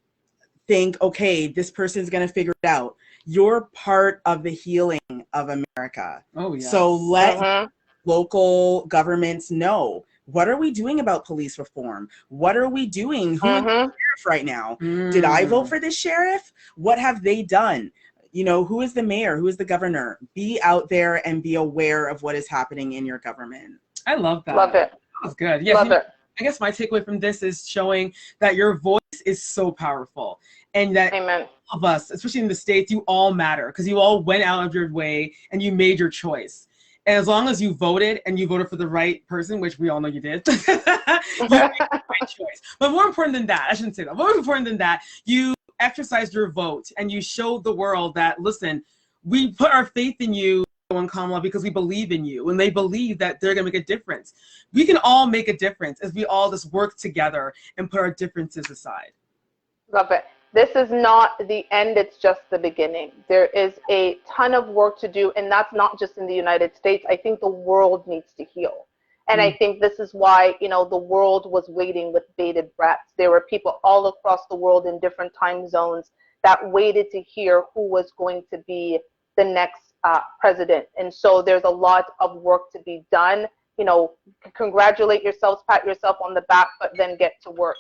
think, okay, this person's going to figure it out. You're part of the healing of America. Oh, yeah. So let local governments know, what are we doing about police reform? What are we doing? Who is the sheriff right now? Did I vote for this sheriff? What have they done? Who is the mayor? Who is the governor? Be out there and be aware of what is happening in your government. I love that. Love it. That was good. Yes, Love it. I guess my takeaway from this is showing that your voice is so powerful, and that Amen. All of us, especially in the States, you all matter, because you all went out of your way and you made your choice. And as long as you voted and you voted for the right person, which we all know you did, you made the right choice. But more important than that, I shouldn't say that. More important than that, you exercised your vote and you showed the world that, listen, we put our faith in you and Kamala because we believe in you, and they believe that they're going to make a difference. We can all make a difference as we all just work together and put our differences aside. Love it. This is not the end, it's just the beginning. There is a ton of work to do, and that's not just in the United States. I think the world needs to heal. And I think this is why, the world was waiting with bated breath. There were people all across the world in different time zones that waited to hear who was going to be the next president. And so there's a lot of work to be done. Congratulate yourselves, pat yourself on the back, but then get to work.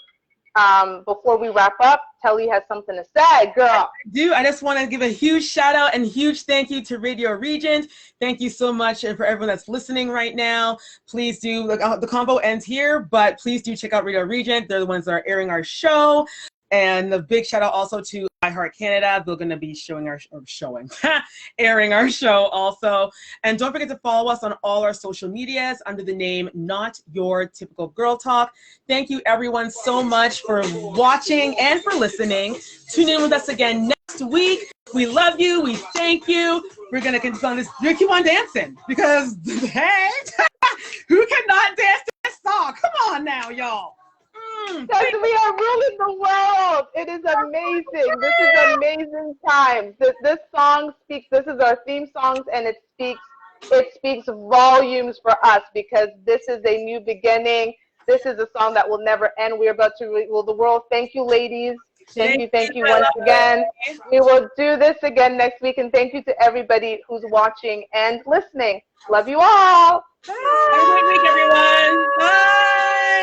Before we wrap up, Telly has something to say, girl. I just want to give a huge shout out and huge thank you to Radio Regent. Thank you so much, and for everyone that's listening right now. Please do, the combo ends here, but please do check out Radio Regent. They're the ones that are airing our show. And a big shout out also to iHeart Canada. They're going to be airing our show also. And don't forget to follow us on all our social medias under the name Not Your Typical Girl Talk. Thank you everyone so much for watching and for listening. Tune in with us again next week. We love you. We thank you. We're going to continue on this. You keep on dancing because, hey, who cannot dance to this song? Come on now, y'all. Because we are ruling the world. It is amazing. This is amazing times. This song speaks. This is our theme songs, and it speaks volumes for us because this is a new beginning. This is a song that will never end. We're about to rule the world. Thank you, ladies. Thank you once again. We will do this again next week, and thank you to everybody who's watching and listening. Love you all. Bye. Have a great week, everyone. Bye.